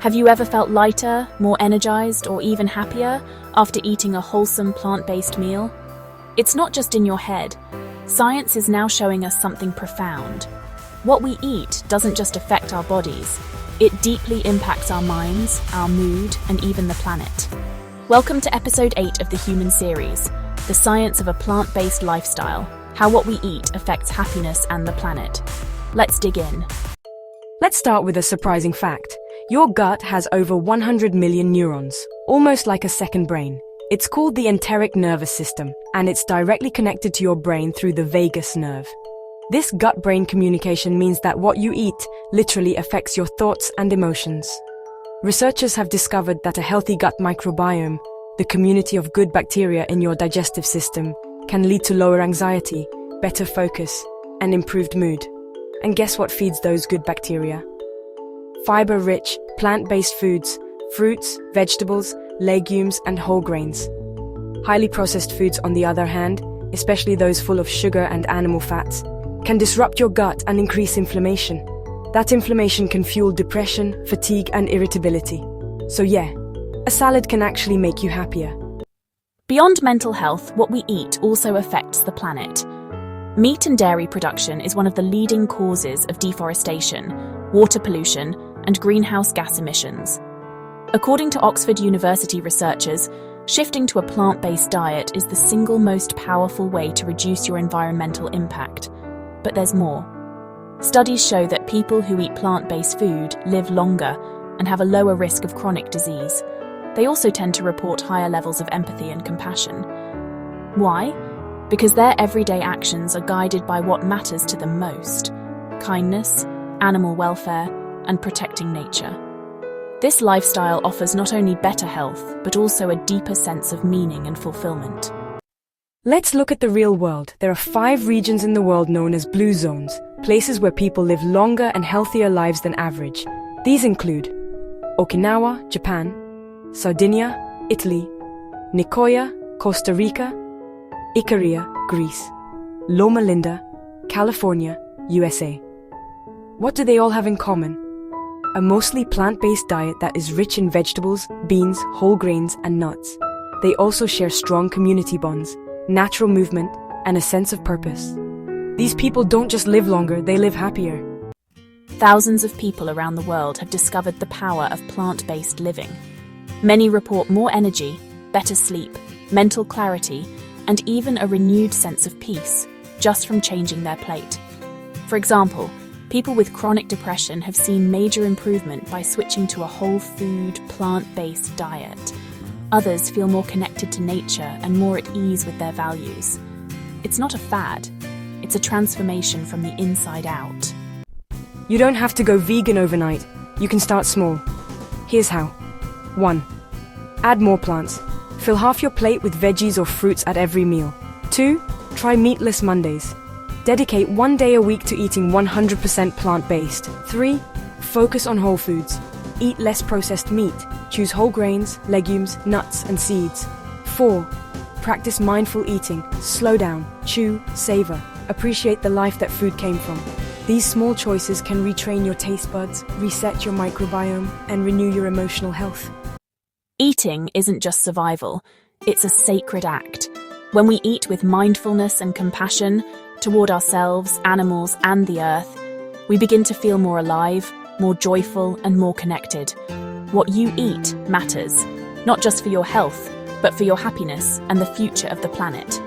Have you ever felt lighter, more energized, or even happier after eating a wholesome plant-based meal? It's not just in your head. Science is now showing us something profound. What we eat doesn't just affect our bodies. It deeply impacts our minds, our mood, and even the planet. Welcome to episode 8 of the Human series, the science of a plant-based lifestyle, how what we eat affects happiness and the planet. Let's dig in. Let's start with a surprising fact. Your gut has over 100 million neurons, almost like a second brain. It's called the enteric nervous system, and it's directly connected to your brain through the vagus nerve. This gut-brain communication means that what you eat literally affects your thoughts and emotions. Researchers have discovered that a healthy gut microbiome, the community of good bacteria in your digestive system, can lead to lower anxiety, better focus, and improved mood. And guess what feeds those good bacteria? Fiber-rich, plant-based foods, fruits, vegetables, legumes, and whole grains. Highly processed foods, on the other hand, especially those full of sugar and animal fats, can disrupt your gut and increase inflammation. That inflammation can fuel depression, fatigue, and irritability. So yeah, a salad can actually make you happier. Beyond mental health, what we eat also affects the planet. Meat and dairy production is one of the leading causes of deforestation, water pollution, and greenhouse gas emissions. According to Oxford University researchers, shifting to a plant-based diet is the single most powerful way to reduce your environmental impact. But there's more. Studies show that people who eat plant-based food live longer and have a lower risk of chronic disease. They also tend to report higher levels of empathy and compassion. Why? Because their everyday actions are guided by what matters to them most: kindness, animal welfare, and protecting nature. This lifestyle offers not only better health, but also a deeper sense of meaning and fulfillment. Let's look at the real world. There are 5 regions in the world known as blue zones, places where people live longer and healthier lives than average. These include Okinawa, Japan; Sardinia, Italy; Nicoya, Costa Rica; Icaria, Greece; Loma Linda, California, USA. What do they all have in common? A mostly plant-based diet that is rich in vegetables, beans, whole grains, and nuts. They also share strong community bonds, natural movement, and a sense of purpose. These people don't just live longer, they live happier. Thousands of people around the world have discovered the power of plant-based living. Many report more energy, better sleep, mental clarity, and even a renewed sense of peace, just from changing their plate. For example, people with chronic depression have seen major improvement by switching to a whole food, plant-based diet. Others feel more connected to nature and more at ease with their values. It's not a fad, it's a transformation from the inside out. You don't have to go vegan overnight. You can start small. Here's how. 1. Add more plants. Fill half your plate with veggies or fruits at every meal. 2. Try meatless Mondays. Dedicate 1 day a week to eating 100% plant-based. 3. Focus on whole foods. Eat less processed meat. Choose whole grains, legumes, nuts, and seeds. 4. Practice mindful eating. Slow down, chew, savor. Appreciate the life that food came from. These small choices can retrain your taste buds, reset your microbiome, and renew your emotional health. Eating isn't just survival, it's a sacred act. When we eat with mindfulness and compassion toward ourselves, animals, and the earth, we begin to feel more alive, more joyful, and more connected. What you eat matters, not just for your health, but for your happiness and the future of the planet.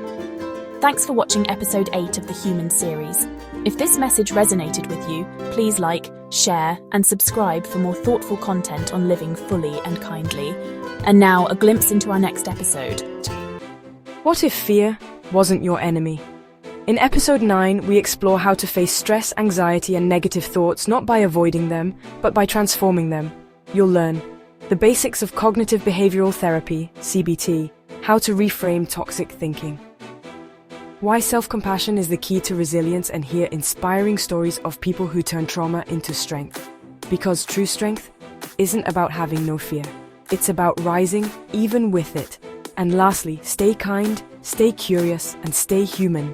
Thanks for watching episode 8 of the Human series. If this message resonated with you, please like, share, and subscribe for more thoughtful content on living fully and kindly. And now, a glimpse into our next episode. What if fear wasn't your enemy? In episode 9, we explore how to face stress, anxiety, and negative thoughts not by avoiding them, but by transforming them. You'll learn the basics of cognitive behavioral therapy, CBT, how to reframe toxic thinking, why self-compassion is the key to resilience, and hear inspiring stories of people who turn trauma into strength. Because true strength isn't about having no fear. It's about rising even with it. And lastly, stay kind, stay curious, and stay human.